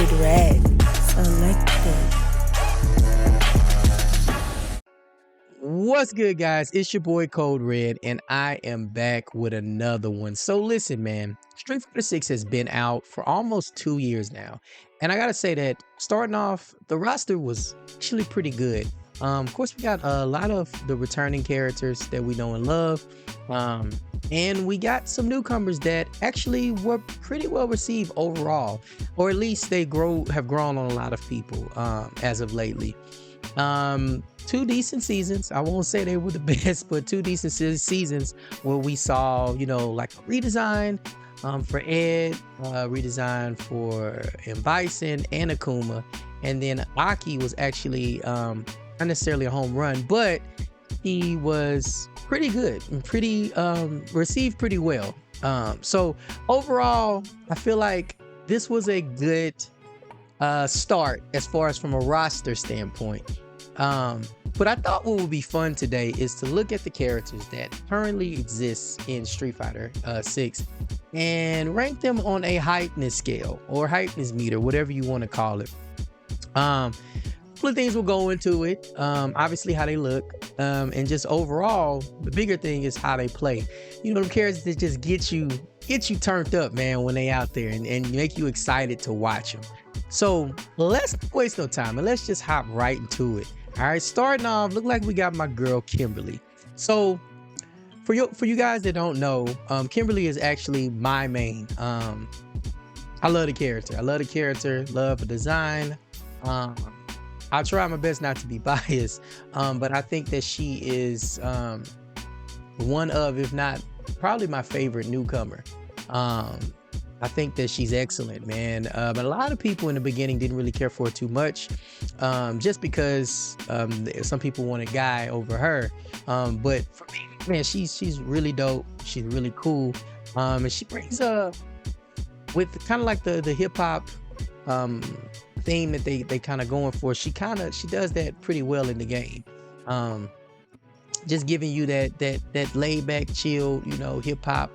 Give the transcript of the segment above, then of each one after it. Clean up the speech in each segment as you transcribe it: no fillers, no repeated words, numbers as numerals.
CodeRed selected. What's good, guys? It's your boy CodeRed, and I am back with another one. So listen, man, Street Fighter 6 has been out for almost 2 years now, and I gotta say that starting off, the roster was actually pretty good. Of course, we got a lot of the returning characters that we know and love, and we got some newcomers that actually were pretty well received overall, or at least they have grown on a lot of people as of lately. Two decent seasons. I won't say they were the best, but two decent seasons where we saw, you know, like a redesign for Ed, redesign for Bison and Akuma, and then Aki was actually not necessarily a home run, but he was pretty good and pretty received pretty well. So overall, I feel like this was a good start as far as from a roster standpoint. But I thought what would be fun today is to look at the characters that currently exist in Street Fighter 6 and rank them on a hypeness scale or hypeness meter, whatever you want to call it. Couple of things will go into it. Obviously how they look, and just overall, the bigger thing is how they play. You know, them characters that just get you turned up, man, when they out there and make you excited to watch them. So let's not waste no time and let's just hop right into it. All right, starting off, look like we got my girl Kimberly. So for you guys that don't know, Kimberly is actually my main. I love the character. Love the design. I'll try my best not to be biased, but I think that she is one of, if not probably my favorite newcomer. I think that she's excellent, man. But a lot of people in the beginning didn't really care for her too much, just because some people wanted Guile over her. But for me, man, she's really dope. She's really cool, and she brings with kind of like the hip hop theme that they kind of going for. She does that pretty well in the game. Just giving you that laid back, chill, you know, hip hop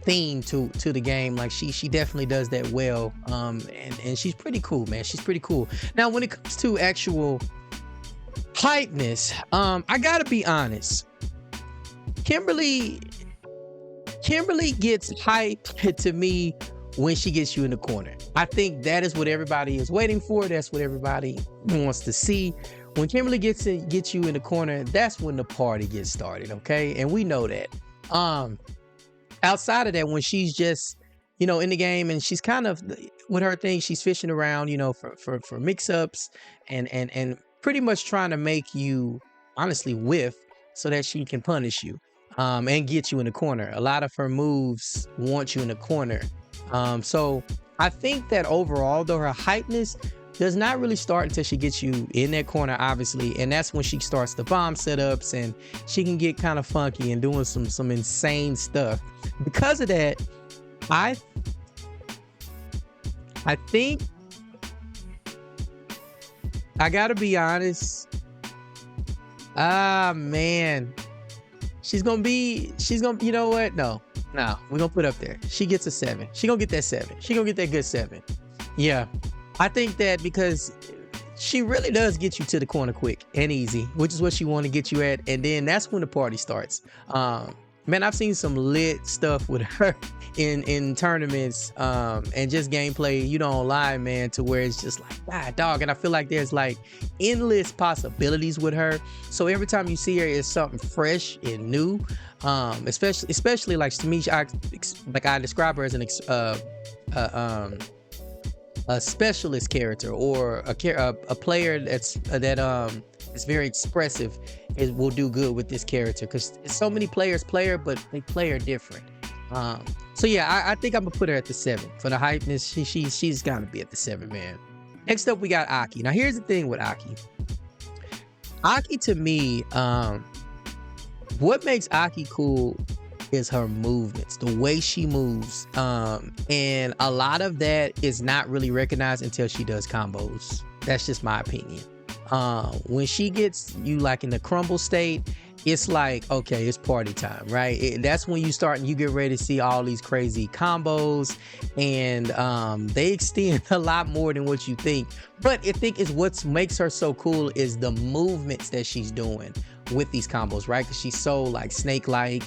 theme to the game. Like she definitely does that well, and she's pretty cool, man. She's pretty cool. Now when it comes to actual hypeness, I gotta be honest, Kimberly gets hype to me when she gets you in the corner. I think that is what everybody is waiting for. That's what everybody wants to see. When Kimberly gets you in the corner, that's when the party gets started, okay? And we know that. Outside of that, when she's just, you know, in the game and she's kind of with her thing, she's fishing around, you know, for mix-ups and pretty much trying to make you honestly whiff so that she can punish you and get you in the corner. A lot of her moves want you in the corner. So I think that overall, though, her hypeness does not really start until she gets you in that corner, obviously, and that's when she starts the bomb setups and she can get kind of funky and doing some insane stuff. Because of that, I think I gotta be honest. Man, she's gonna, you know what? No, we're gonna put up there. She gets a 7. She gonna get that 7. She gonna get that good 7. Yeah. I think that because she really does get you to the corner quick and easy, which is what she want to get you at. And then that's when the party starts. Man, I've seen some lit stuff with her in tournaments and just gameplay, you don't lie, man, to where it's just like, ah, dog. And I feel like there's like endless possibilities with her. So every time you see her, it's something fresh and new. Especially like to me, I describe her as a specialist character, or a player that is very expressive will do good with this character, because so many players play her, but they play her different. So yeah, I think I'm gonna put her at the 7 for the hypeness. She's gotta be at the 7, man. Next up, we got Aki. Now here's the thing with Aki. Aki, to me, what makes Aki cool is her movements, the way she moves, and a lot of that is not really recognized until she does combos. That's just my opinion. When she gets you like in the crumble state, it's like, okay, it's party time, right? That's when you get ready to see all these crazy combos, and they extend a lot more than what you think. But I think is what makes her so cool is the movements that she's doing with these combos, right? Because she's so like snake-like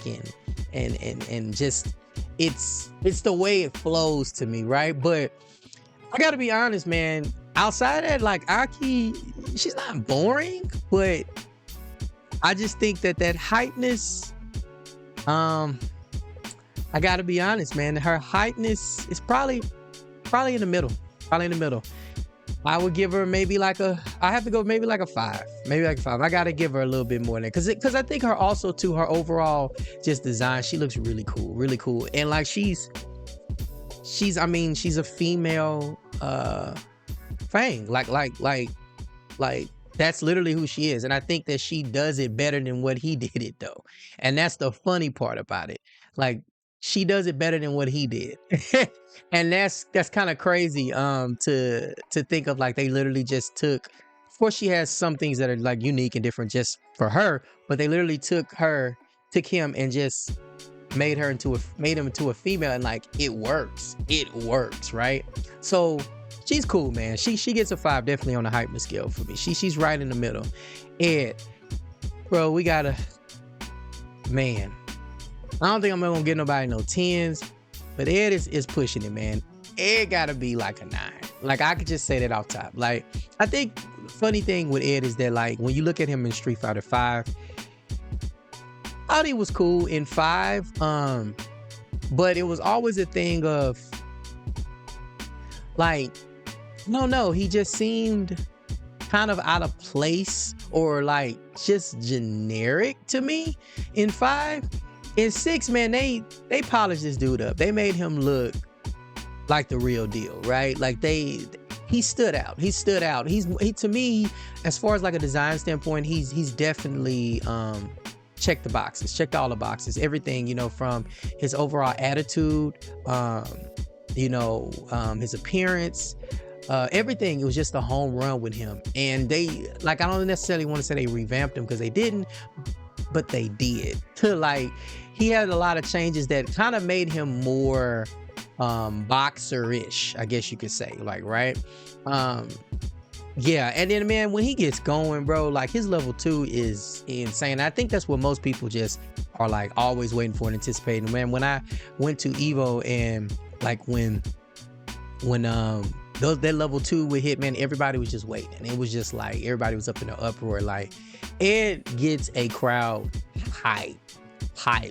and just it's the way it flows to me, right? But I gotta be honest, man. Outside of that, like Aki, she's not boring, but I just think that hypeness, I gotta be honest, man. Her hypeness is probably in the middle. Probably in the middle. I would give her maybe like I have to go maybe like a 5. Maybe like a 5. I gotta give her a little bit more than that. Cause I think her also too, her overall just design, she looks really cool, really cool. And like she's a female Fang. Like that's literally who she is. And I think that she does it better than what he did it though. And that's the funny part about it. Like she does it better than what he did. And that's kind of crazy to think of. Like they literally just took, of course she has some things that are like unique and different just for her, but they literally took him and just made him into a female, and like it works, right? So she's cool, man. She gets a 5 definitely on the hypeness scale for me. She's right in the middle. Ed, bro, we gotta, man, I don't think I'm gonna get nobody no 10s, but Ed is pushing it, man. Ed gotta be like a 9. Like I could just say that off top. Like I think the funny thing with Ed is that like when you look at him in Street Fighter 5, I thought he was cool in 5, but it was always a thing of like, no, he just seemed kind of out of place or like just generic to me in 5. In 6, man, they polished this dude up. They made him look like the real deal, right? Like he stood out. He to me, as far as like a design standpoint, he's definitely checked all the boxes, everything, you know, from his overall attitude, his appearance, everything. It was just a home run with him. And they, like, I don't necessarily want to say they revamped him because they didn't, but they did. Like, he had a lot of changes that kind of made him more boxer-ish, I guess you could say, like, right? Yeah, and then, man, when he gets going, bro, like, his level 2 is insane. I think that's what most people just are, like, always waiting for and anticipating. Man, when I went to Evo and, like, when that level 2 would hit, man, everybody was just waiting. And it was just, like, everybody was up in the uproar. Like, Ed gets a crowd hype.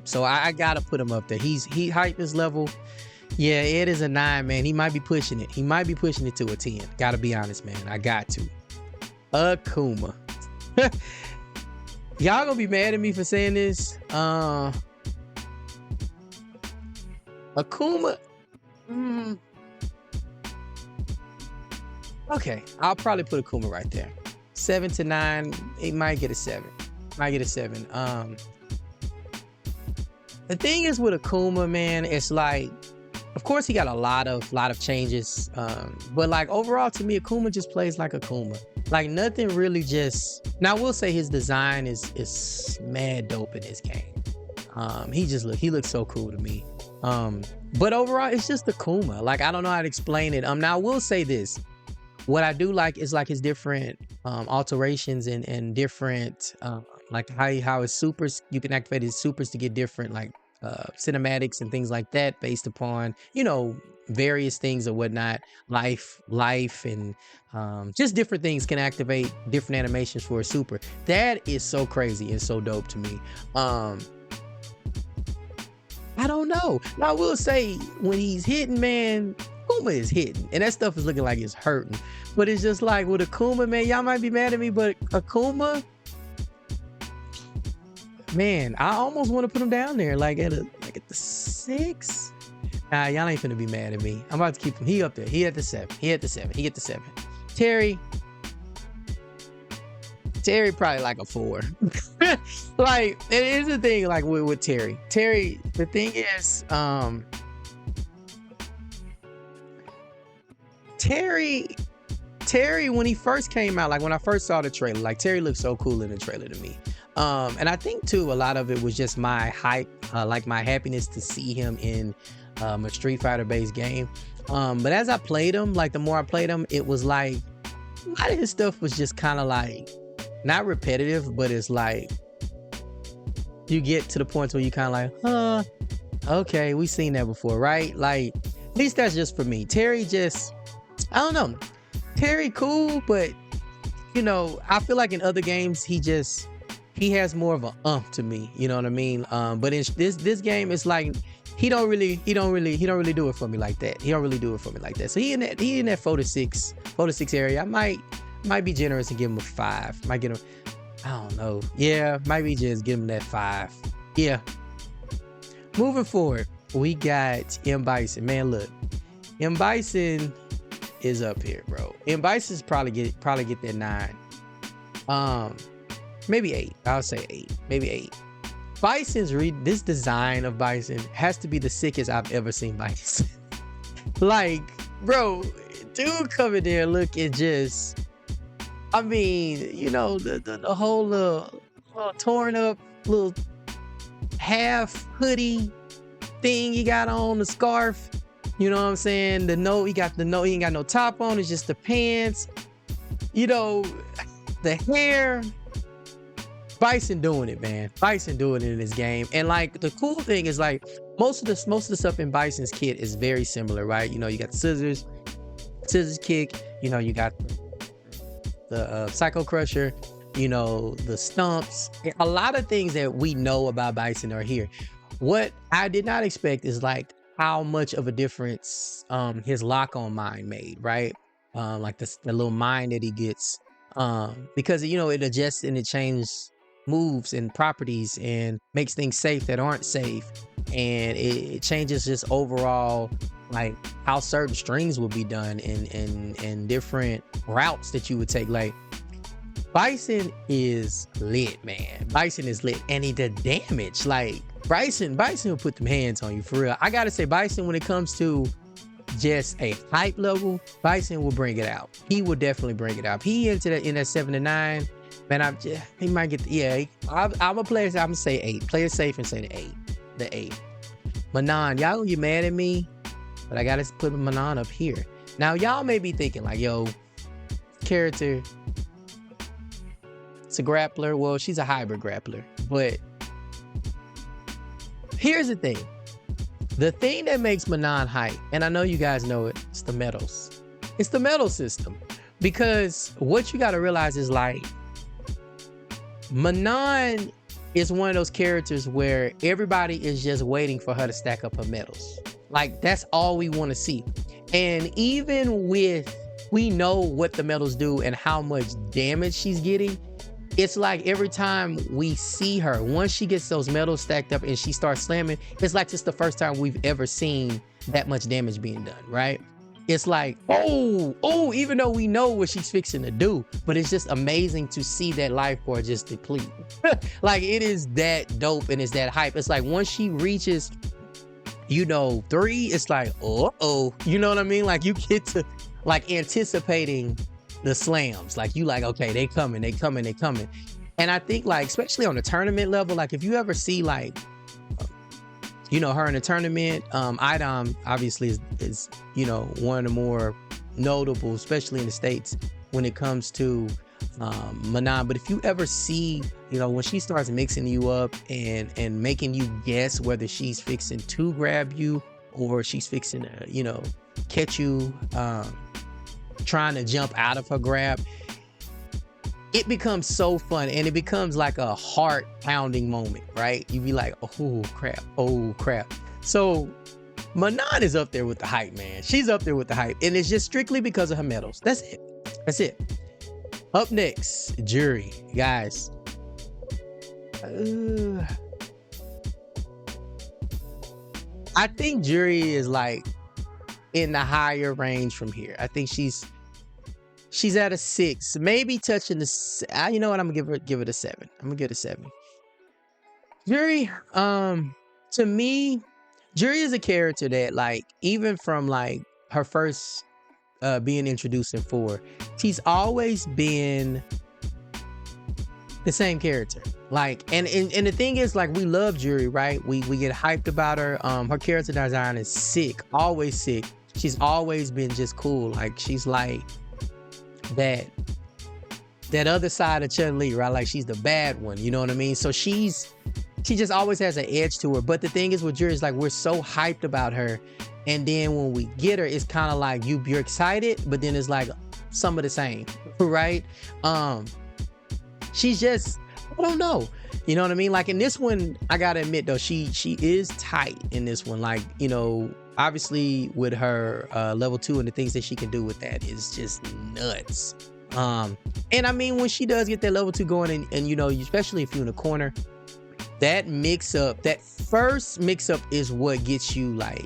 So I gotta put him up there. He hype his level. Yeah, Ed is a 9, man. He might be pushing it. He might be pushing it to a 10. Gotta be honest, man. I got to. Akuma. Y'all gonna be mad at me for saying this. Akuma. Okay, I'll probably put Akuma right there. 7 to 9. It might get a 7. The thing is with Akuma, man, it's like, of course he got a lot of changes, but like overall to me, Akuma just plays like Akuma. Like nothing really just. Now I will say his design is mad dope in this game. He looks so cool to me. But overall it's just Akuma. Like I don't know how to explain it. Now I will say this. What I do like is like his different alterations and different like how his supers, you can activate his supers to get different like cinematics and things like that based upon, you know, various things or whatnot, life and just different things can activate different animations for a super. That is so crazy and so dope to me. I don't know. Now I will say when he's hitting, man, Akuma is hitting and that stuff is looking like it's hurting, but it's just like with Akuma, man, y'all might be mad at me, but Akuma, man, I almost want to put him down there, like at the 6. Nah, y'all ain't finna be mad at me. I'm about to keep him. He up there. He at the 7. He get the 7. Terry probably like a 4. Like it is the thing, like with Terry. The thing is, Terry, when he first came out, like when I first saw the trailer, like Terry looked so cool in the trailer to me. And I think too, a lot of it was just my hype, like my happiness to see him in a Street Fighter based game. But as I played him, like the more I played him, it was like a lot of his stuff was just kind of like not repetitive, but it's like you get to the point where you kind of like, okay, we've seen that before, right? Like, at least that's just for me. Terry just, I don't know. Terry cool, but you know, I feel like in other games he has more of a to me, you know what I mean? But in this game, it's like he don't really do it for me like that. He don't really do it for me like that. So he in that 4 to 6 area. I might be generous and give him a 5. Might get him, I don't know. Yeah, might be just give him that 5. Yeah. Moving forward, we got M Bison. Man, look, M Bison is up here, bro. M Bison's probably get that 9. Maybe 8. I'll say 8. Maybe 8. Bison's this design of Bison has to be the sickest I've ever seen Bison. Like, bro, dude coming there looking just, I mean, you know, the whole little torn up little half hoodie thing he got on, the scarf. You know what I'm saying? He ain't got no top on, it's just the pants. You know, the hair. Bison doing it, man. Bison doing it in this game. And like the cool thing is like most of the stuff in Bison's kit is very similar, right? You know, you got the scissors kick, you know, you got the Psycho Crusher, you know, the stumps. A lot of things that we know about Bison are here. What I did not expect is like how much of a difference his lock-on mine made, right? Like the little mine that he gets, because you know it adjusts and it changes moves and properties and makes things safe that aren't safe, and it changes just overall like how certain strings will be done and different routes that you would take. Like Bison is lit, man. Bison is lit, and the damage, like Bison will put them hands on you for real. I gotta say, Bison, when it comes to just a hype level, Bison will bring it out. He will definitely bring it out. He into that in that 7 to 9, man. He might get I'm a player. I'm gonna say 8. Play it safe and say the 8. Manon, y'all gonna get mad at me, but I gotta put Manon up here. Now y'all may be thinking like, yo, character, it's a grappler. Well, she's a hybrid grappler, but here's the thing. The thing that makes Manon hype, and I know you guys know it, it's the medals. It's the medal system. Because what you got to realize is like, Manon is one of those characters where everybody is just waiting for her to stack up her medals. Like, that's all we want to see. And even with, we know what the medals do and how much damage she's getting, it's like every time we see her, once she gets those medals stacked up and she starts slamming, it's like just the first time we've ever seen that much damage being done, right? It's like, oh, even though we know what she's fixing to do, but it's just amazing to see that life bar just deplete. Like, it is that dope and it's that hype. It's like once she reaches, you know, 3, it's like, you know what I mean? Like you get to like anticipating the slams, like you like, okay, they coming. And I think like, especially on the tournament level, like if you ever see like, you know, her in a tournament, Idom obviously is, you know, one of the more notable, especially in the States when it comes to Manon. But if you ever see, you know, when she starts mixing you up and making you guess whether she's fixing to grab you or she's fixing to, you know, catch you, trying to jump out of her grab, it becomes so fun and it becomes like a heart pounding moment, right? You be like, oh crap. So Manon is up there with the hype, man. She's up there with the hype, and it's just strictly because of her medals. That's it. Up next, Juri, guys. I think Juri is like in the higher range from here. I think she's at a 6, maybe touching the. You know what? I'm gonna give it a 7. I'm gonna give it a 7. Juri, to me, Juri is a character that like even from like her first being introduced in 4, she's always been the same character. Like, and the thing is, like, we love Juri, right? We get hyped about her. Her character design is sick, always sick. She's always been just cool. Like, she's like that other side of Chun Li, right? Like, she's the bad one, you know what I mean? So she just always has an edge to her. But the thing is with Juri is, like, we're so hyped about her, and then when we get her, it's kind of like you're excited, but then it's like some of the same, right? She's just, I don't know, you know what I mean? Like, in this one, I gotta admit though, she is tight in this one. Like, you know, obviously with her level 2 and the things that she can do with that is just nuts. And I mean, when she does get that level 2 going, and you know, especially if you're in the corner, that first mix up is what gets you like,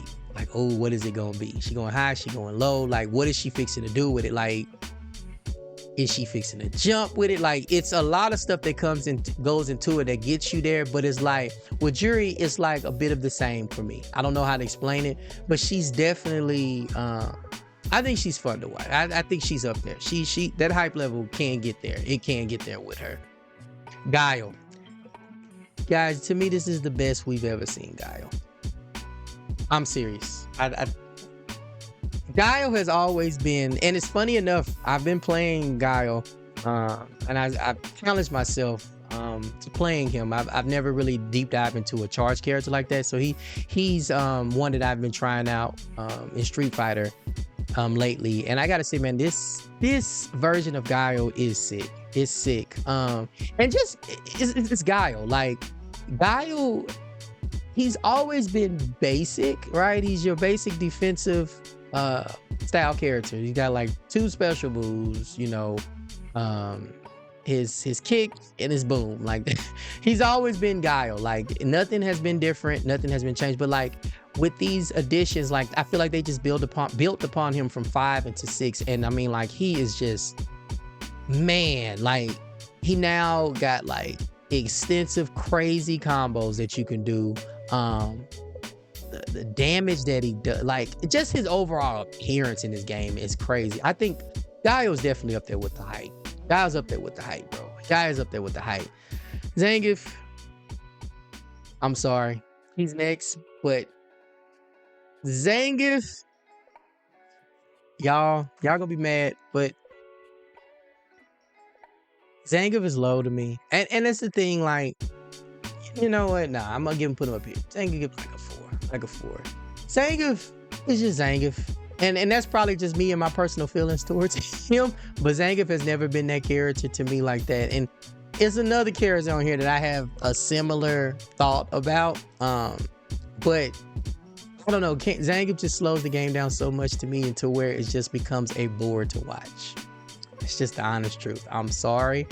oh, what is it gonna be? She going high, she going low, like, what is she fixing to do with it? Like, is she fixing to jump with it? Like, it's a lot of stuff that goes into it that gets you there. But it's like with Juri, it's like a bit of the same for me. I don't know how to explain it, but she's definitely I think she's fun to watch. I think she's up there. She that hype level can get there. It can get there with her. Guile. Guys, to me, this is the best we've ever seen Guile. I'm serious. Guile has always been, and it's funny enough, I've been playing Guile, and I've challenged myself to playing him. I've never really deep dived into a charge character like that, so he's one that I've been trying out in Street Fighter lately, and I gotta say, man, this version of Guile is sick. It's sick, and just it's Guile. Like, Guile, he's always been basic, right? He's your basic defensive style character. He's got like 2 special moves, you know, his kick and his boom. Like, he's always been Guile. Like, nothing has been different, nothing has been changed. But like with these additions, like, I feel like they just built upon him from 5 into 6. And I mean, like, he is just, man, like, he now got like extensive crazy combos that you can do. The damage that he does, like, just his overall appearance in this game is crazy. I think Guile's definitely up there with the hype. Guile's up there with the hype, bro. Guile's up there with the hype. Zangief, I'm sorry, he's next, but Zangief, y'all gonna be mad, but Zangief is low to me, and that's the thing. Like, you know what? Nah, I'm gonna put him up here. Zangief like a 4. Zangief is just Zangief. And that's probably just me and my personal feelings towards him. But Zangief has never been that character to me like that. And it's another character on here that I have a similar thought about. But I don't know. Zangief just slows the game down so much to me into where it just becomes a bore to watch. It's just the honest truth. I'm sorry.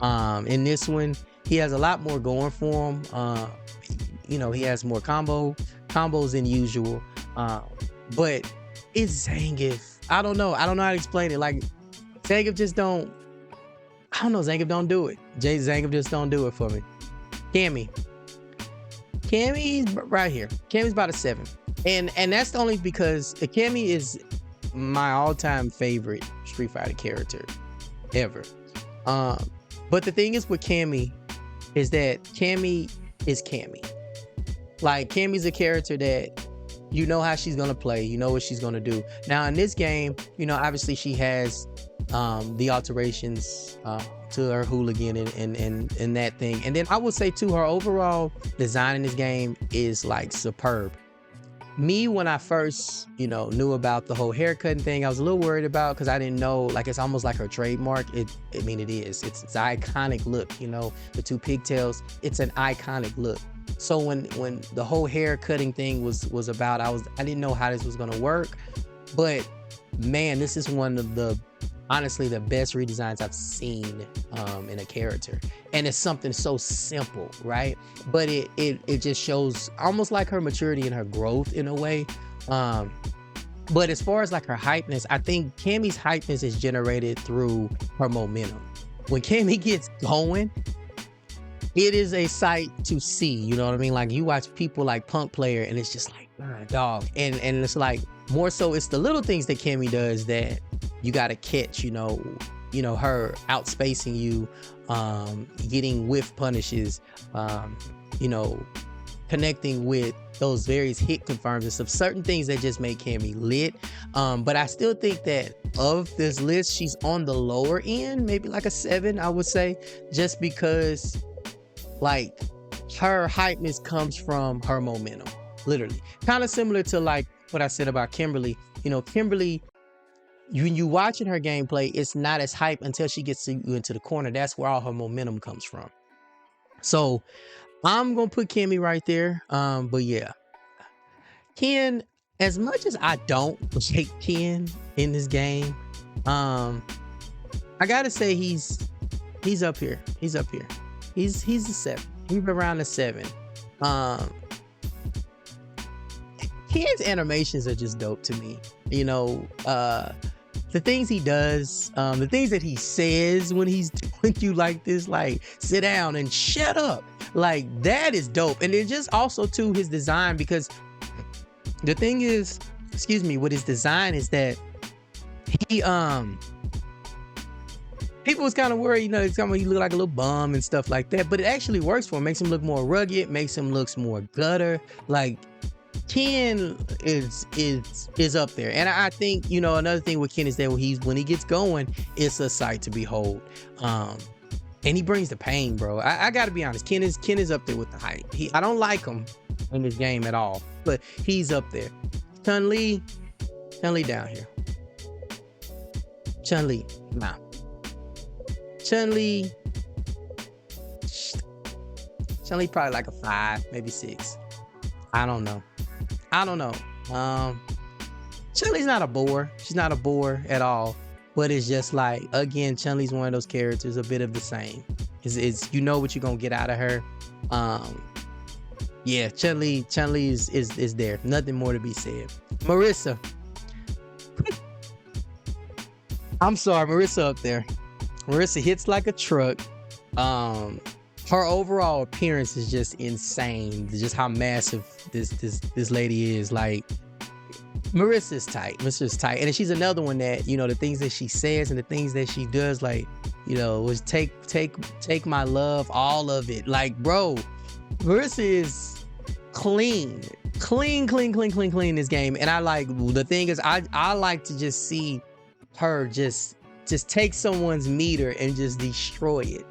In this one, he has a lot more going for him. You know, he has more combos than usual. But it's Zangief. I don't know how to explain it. Like, Zangief just don't, I don't know, Zangief don't do it. Zangief just don't do it for me. Cammy's right here. Cammy's about a 7. And that's only because Cammy is my all-time favorite Street Fighter character ever. But the thing is with Cammy is that Cammy is Cammy. Like, Cammy's a character that you know how she's gonna play, you know what she's gonna do. Now in this game, you know, obviously she has the alterations to her hooligan and that thing. And then I would say too, her overall design in this game is like superb. Me, when I first, you know, knew about the whole haircutting thing, I was a little worried about, because I didn't know, like, it's almost like her trademark. I mean, it is. It's an iconic look, you know, the 2 pigtails. It's an iconic look. So when the whole hair cutting thing was about, I didn't know how this was gonna work. But man, this is one of the, honestly, the best redesigns I've seen in a character. And it's something so simple, right? But it just shows almost like her maturity and her growth in a way. But as far as like her hypeness, I think Cammy's hypeness is generated through her momentum. When Cammy gets going, it is a sight to see, you know what I mean? Like, you watch people like Punk Player and it's just like, dog. And it's like, more so it's the little things that Cammy does that you got to catch, her outspacing you, getting whiff punishes, connecting with those various hit confirms and stuff. Certain things that just make Cammy lit. But I still think that of this list, she's on the lower end, maybe like a 7, I would say, just because like her hypeness comes from her momentum, literally. Kind of similar to like what I said about Kimberly. Kimberly, when you watching her gameplay, it's not as hype until she gets you into the corner. That's where all her momentum comes from. So I'm gonna put Cammy right there. But yeah, Ken, as much as I don't hate Ken in this game, I gotta say he's up here. He's up here. He's a 7. He's around a 7. Ken's animations are just dope to me. The things he does, the things that he says when he's doing you like this, like sit down and shut up, like that is dope. And then just also to his design, because the thing is, with his design is that he people was kind of worried, he look like a little bum and stuff like that, but it actually works for him. Makes him look more rugged, makes him look more gutter. Like Ken is up there. And I think, another thing with Ken is that when he gets going, it's a sight to behold. And he brings the pain, bro. I gotta be honest, Ken is up there with the hype. I don't like him in this game at all, but he's up there. Chun Li down here. Chun Li, nah. Chun Li probably like a 5, maybe 6. I don't know. Chun Li's not a bore. She's not a bore at all. But it's just like, again, Chun Li's one of those characters, a bit of the same. It's you know what you're gonna get out of her. Yeah, Chun Li is there. Nothing more to be said. Marisa. I'm sorry, Marisa up there. Marisa hits like a truck. Her overall appearance is just insane. Just how massive this lady is. Like, Marissa's tight. And she's another one that, the things that she says and the things that she does, like, was take my love, all of it. Like, bro, Marisa is clean in this game. And I like, the thing is, I like to just see her just take someone's meter and just destroy it.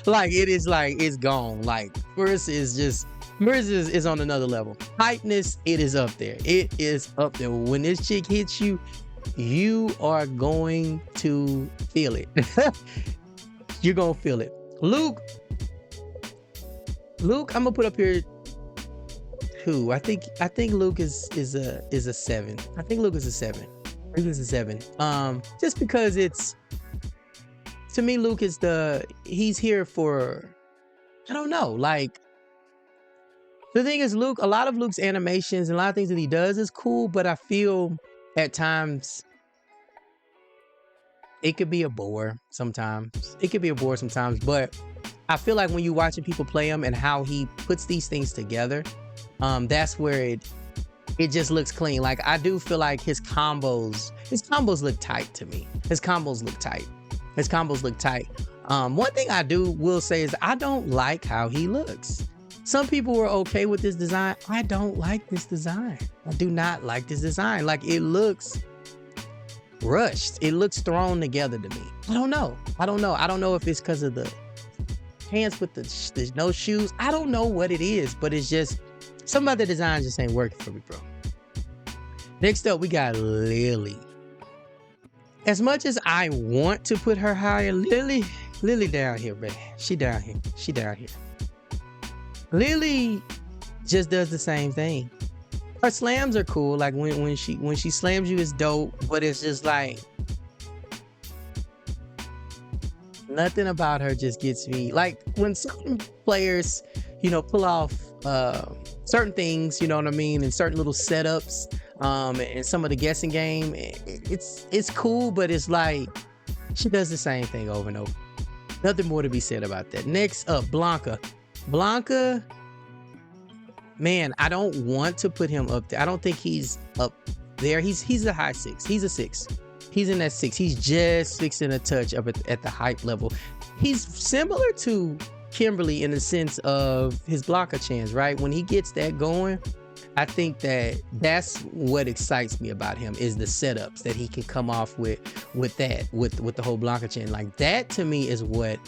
Like, it's gone. Like, Marisa is on another level. Hypeness, it is up there. It is up there. When this chick hits you, you are going to feel it. You're gonna feel it. Luke, I'm gonna put up here 2. I think Luke is a 7. I think Luke is a 7. Luke is a 7. Just because to me, Luke is he's here for, I don't know, like, the thing is, Luke, a lot of Luke's animations and a lot of things that he does is cool, but I feel at times it could be a bore sometimes. But I feel like when you're watching people play him and how he puts these things together, that's where it just looks clean. Like, I do feel like his combos look tight to me. His combos look tight. One thing I will say is I don't like how he looks. Some people were okay with this design. I don't like this design. I do not like this design. Like, it looks rushed. It looks thrown together to me. I don't know. I don't know if it's because of the pants with the no shoes. I don't know what it is, but it's just, some other designs just ain't working for me, bro. Next up, we got Lily. As much as I want to put her higher, Lily down here, man. She down here. Lily just does the same thing. Her slams are cool. Like, when she slams you, it's dope. But it's just like, nothing about her just gets me. Like, when certain players, pull off certain things, you know what I mean, and certain little setups, and some of the guessing game, it's cool, but it's like, she does the same thing over and over. Nothing more to be said about that. Next up, Blanka, man, I don't want to put him up there. I don't think he's up there. He's a high 6. He's a 6. He's in that 6. He's just fixing a touch up at the hype level. He's similar to Kimberly in the sense of his Blanka chance, right? When he gets that going, I think that's what excites me about him is the setups that he can come off with the whole Blanka chain. Like that to me is what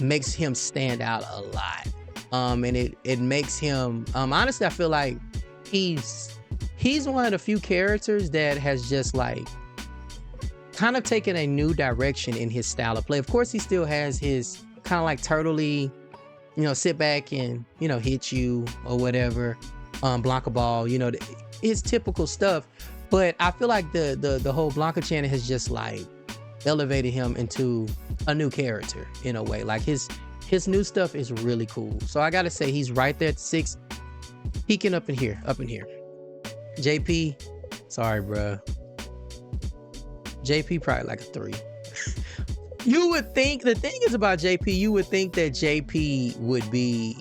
makes him stand out a lot. And it makes him honestly, I feel like he's one of the few characters that has just like kind of taken a new direction in his style of play. Of course, he still has his kind of like turtley, sit back and, hit you or whatever, Blanka ball, his typical stuff. But I feel like the whole Blanka channel has just like elevated him into a new character in a way. Like his new stuff is really cool. So I gotta say he's right there at 6, peeking up in here. JP, sorry, bruh. JP probably like a 3. You would think, the thing is about JP, you would think that JP would be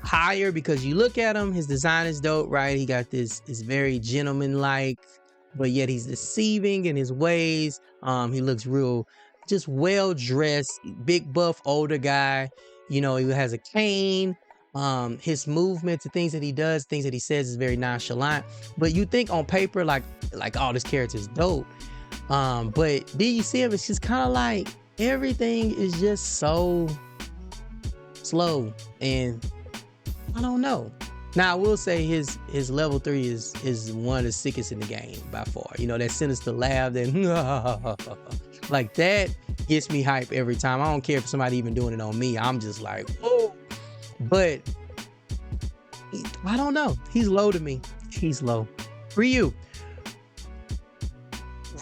higher because you look at him, his design is dope, right? He got this very gentleman-like, but yet he's deceiving in his ways. He looks real, just well-dressed, big buff, older guy. He has a cane. His movements, the things that he does, things that he says is very nonchalant. But you think on paper, like, oh, this character is dope. But then you see him, it's just kind of like everything is just so slow, and I don't know. Now I will say his level 3 is one of the sickest in the game by far. That sinister laugh, that like that gets me hype every time. I don't care if somebody even doing it on me. I'm just like, whoa. But I don't know. He's low to me. He's low.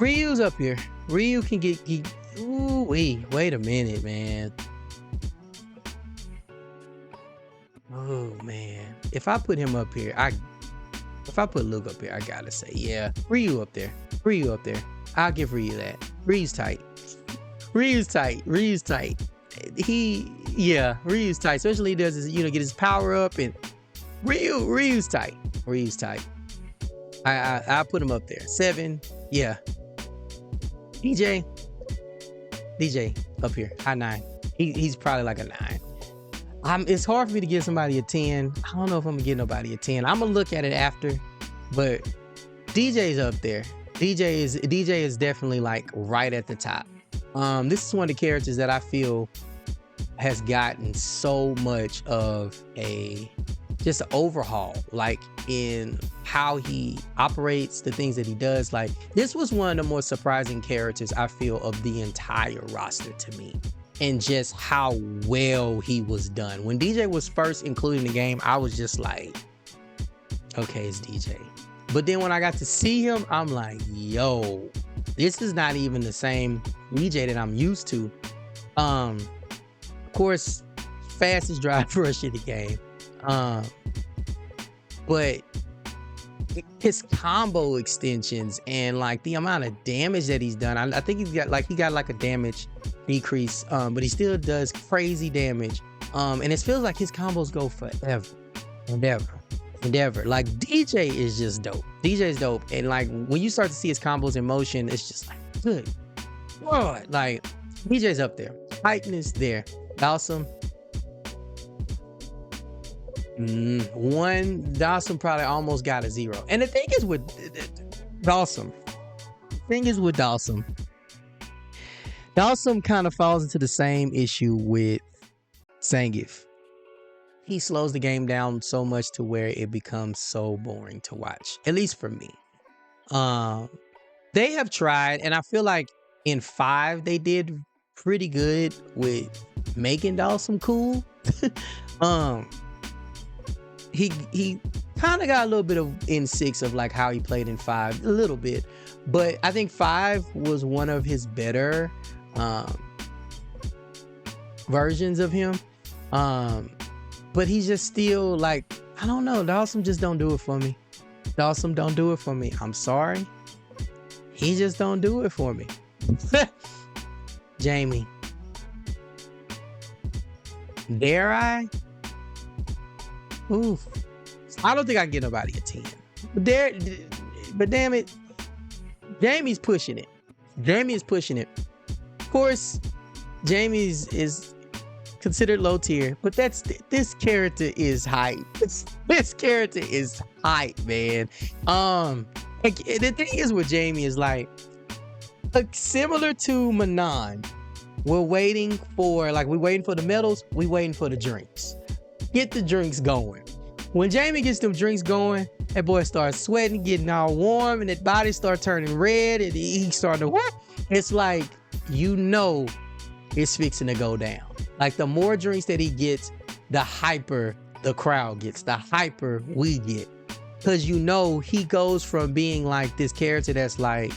Ryu's up here. Ryu can get. Ooh, wait a minute, man. Oh man, if I put him up here, if I put Luke up here, I gotta say, yeah, Ryu up there. I'll give Ryu that. Ryu's tight. Ryu's tight. Ryu's tight, especially he does his, get his power up, and Ryu's tight. I put him up there. 7, yeah. DeeJay up here, high 9. He's probably like a 9. It's hard for me to give somebody a 10. I don't know if I'm gonna give nobody a 10. I'm gonna look at it after, but DeeJay's up there. DeeJay is definitely like right at the top. This is one of the characters that I feel has gotten so much of just an overhaul, like in how he operates, the things that he does. Like this was one of the more surprising characters I feel of the entire roster to me, and just how well he was done. When DeeJay was first included in the game, I was just like, okay, it's DeeJay. But then when I got to see him, I'm like, yo, this is not even the same DeeJay that I'm used to. Of course, fastest drive rush in the game. But his combo extensions and like the amount of damage that he's done, I think he got like a damage decrease, but he still does crazy damage. And it feels like his combos go forever. Like DeeJay is just dope. DeeJay's dope, and like when you start to see his combos in motion, it's just like good. God, like DeeJay's up there. Tightness there. Dhalsim. 1. Dhalsim probably almost got a 0. And the thing is with Dhalsim, Dhalsim kind of falls into the same issue with Zangief. He slows the game down so much to where it becomes so boring to watch, at least for me. They have tried, and I feel like in 5 they did pretty good with making Dhalsim cool. He kind of got a little bit of in 6 of like how he played in 5, a little bit, but I think 5 was one of his better versions of him. But he's just still like, I don't know, Dhalsim just don't do it for me. Dhalsim don't do it for me. I'm sorry. He just don't do it for me. Jaime. Dare I? Oof. I don't think I can get nobody a 10. But damn it, Jaime's pushing it. Jaime is pushing it. Of course, Jaime is considered low tier, but this character is hype. This character is hype, man. The thing is with Jaime is like similar to Manon. We're waiting for the medals, we waiting for the drinks. Get the drinks going. When Jaime gets them drinks going, that boy starts sweating, getting all warm, and that body starts turning red, and he starting to what? It's like, you know, it's fixing to go down. Like, the more drinks that he gets, the hyper the crowd gets, the hyper we get. Because you know, he goes from being like this character that's like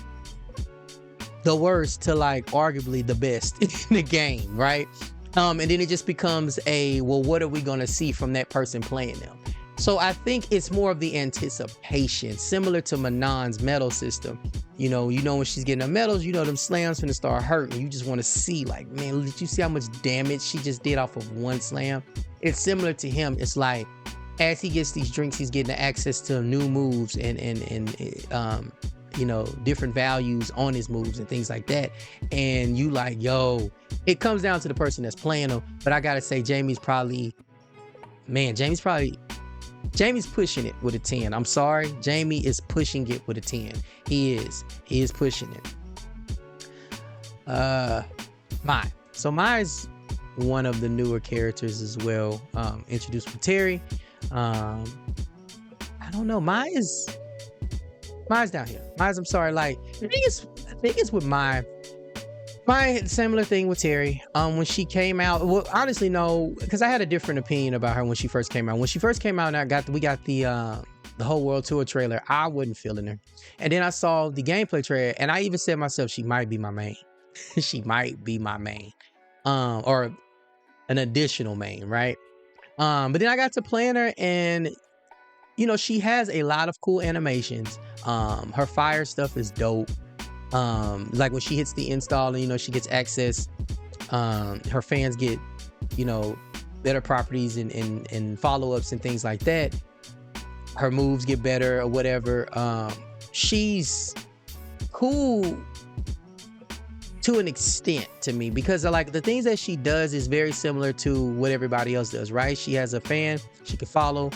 the worst to like arguably the best in the game, right? And then it just becomes well, what are we gonna see from that person playing them? So I think it's more of the anticipation, similar to Manon's medal system. You know when she's getting her medals, you know them slams finna start hurting. You just want to see, like, man, did you see how much damage she just did off of one slam? It's similar to him. It's like, as he gets these drinks, he's getting access to new moves and different values on his moves and things like that. And you like, yo, it comes down to the person that's playing them. But I gotta say, Jaime's pushing it with a 10. I'm sorry. Jaime is pushing it with a 10. He is pushing it. Mai. So Mai's one of the newer characters as well. Introduced with Terry. I don't know. Mai's down here. I'm sorry. Like, I think it's with Mai. My similar thing with Terry. When she came out, well, honestly, no, because I had a different opinion about her when she first came out. When she first came out, and we got the whole World Tour trailer, I wasn't feeling her. And then I saw the gameplay trailer, and I even said to myself, she might be my main. She might be my main, or an additional main, right? But then I got to playing her, and she has a lot of cool animations. Her fire stuff is dope. Like when she hits the install and she gets access, her fans get better properties and follow-ups and things like that. Her moves get better or whatever. She's cool to an extent to me, because like the things that she does is very similar to what everybody else does, right? She has a fan she can follow.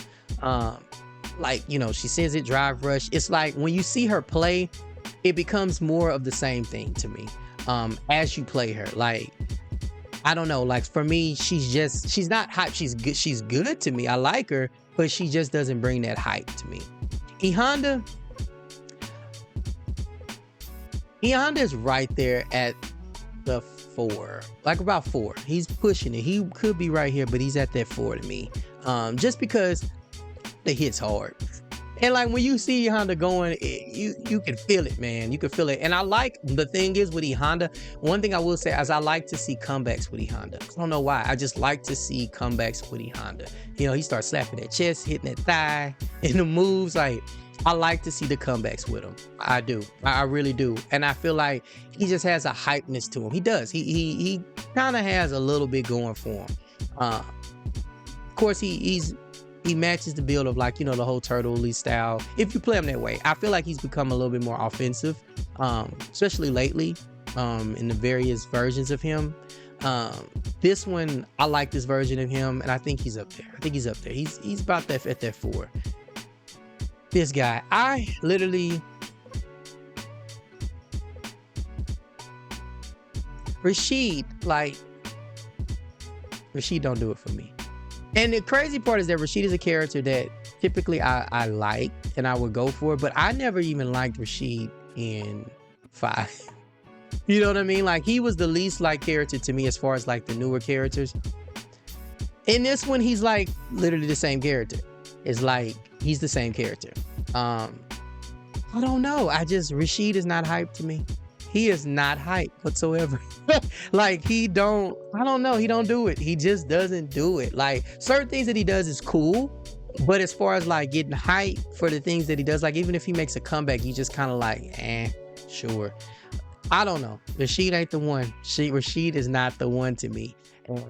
She sends it drive rush. It's like when you see her play, it becomes more of the same thing to me. As you play her, like, I don't know, like for me, she's not hype. She's good to me. I like her, but she just doesn't bring that hype to me. E Honda is right there at the 4, like about 4. He's pushing it. He could be right here, but he's at that 4 to me. Just because the hit's hard. And like when you see Honda going, you can feel it, man. You can feel it. And I like, the thing is with Honda, one thing I will say is I like to see comebacks with Honda. I don't know why. I just like to see comebacks with Honda. He starts slapping that chest, hitting that thigh, and the moves. Like, I like to see the comebacks with him. I do. I really do. And I feel like he just has a hypeness to him. He does. He kind of has a little bit going for him. Of course, he matches the build of like, the whole Turtle Lee style. If you play him that way, I feel like he's become a little bit more offensive, especially lately, in the various versions of him. This one, I like this version of him, and I think he's up there. He's about that at that 4. This guy, I literally, Rashid don't do it for me. And the crazy part is that Rashid is a character that typically I like and I would go for, but I never even liked Rashid in 5. You know what I mean? Like, he was the least liked character to me as far as like the newer characters. In this one, he's like literally the same character. It's like, he's the same character. I don't know. Rashid is not hyped to me. He is not hype whatsoever. Like, I don't know. He don't do it. He just doesn't do it. Like, certain things that he does is cool, but as far as like getting hype for the things that he does, like even if he makes a comeback, you just kind of like, sure. I don't know. Rashid ain't the one. Rashid is not the one to me.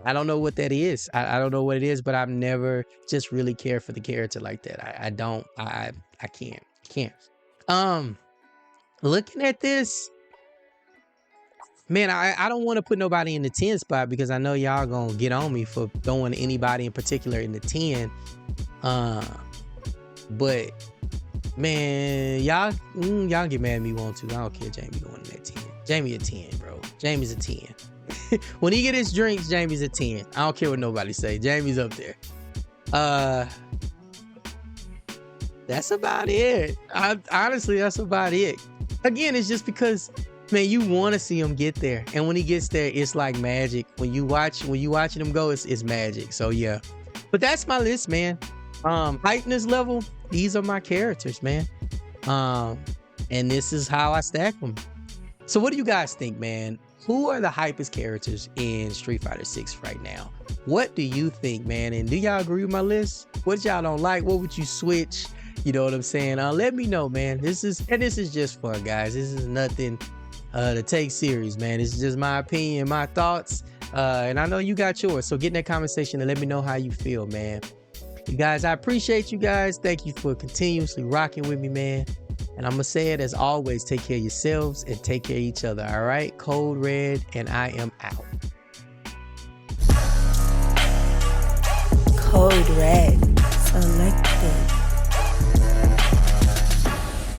I don't know what that is. I don't know what it is, but I've never just really cared for the character like that. I can't. looking at this, man, I don't want to put nobody in the 10 spot because I know y'all gonna get on me for throwing anybody in particular in the 10. But man, y'all get mad at me want to. I don't care. Jaime going in that 10. Jaime a 10, bro. Jaime's a 10. When he get his drinks, Jaime's a 10. I don't care what nobody say. Jaime's up there. That's about it. Honestly, that's about it. Again, it's just because, man, you want to see him get there, and when he gets there, it's like magic. When you watching him go, it's magic. So yeah, but that's my list, man. Hypeness level, these are my characters, man. And this is how I stack them. So what do you guys think, man? Who are the hypest characters in Street Fighter 6 right now? What do you think, man? And do y'all agree with my list? What y'all don't like? What would you switch? You know what I'm saying? Let me know, man. This is just fun, guys. This is nothing to take serious, man. This is just my opinion, my thoughts. And I know you got yours. So get in that comment section and let me know how you feel, man. You guys, I appreciate you guys. Thank you for continuously rocking with me, man. And I'm going to say it as always, take care of yourselves and take care of each other, all right? CodeRed, and I am out. CodeRed.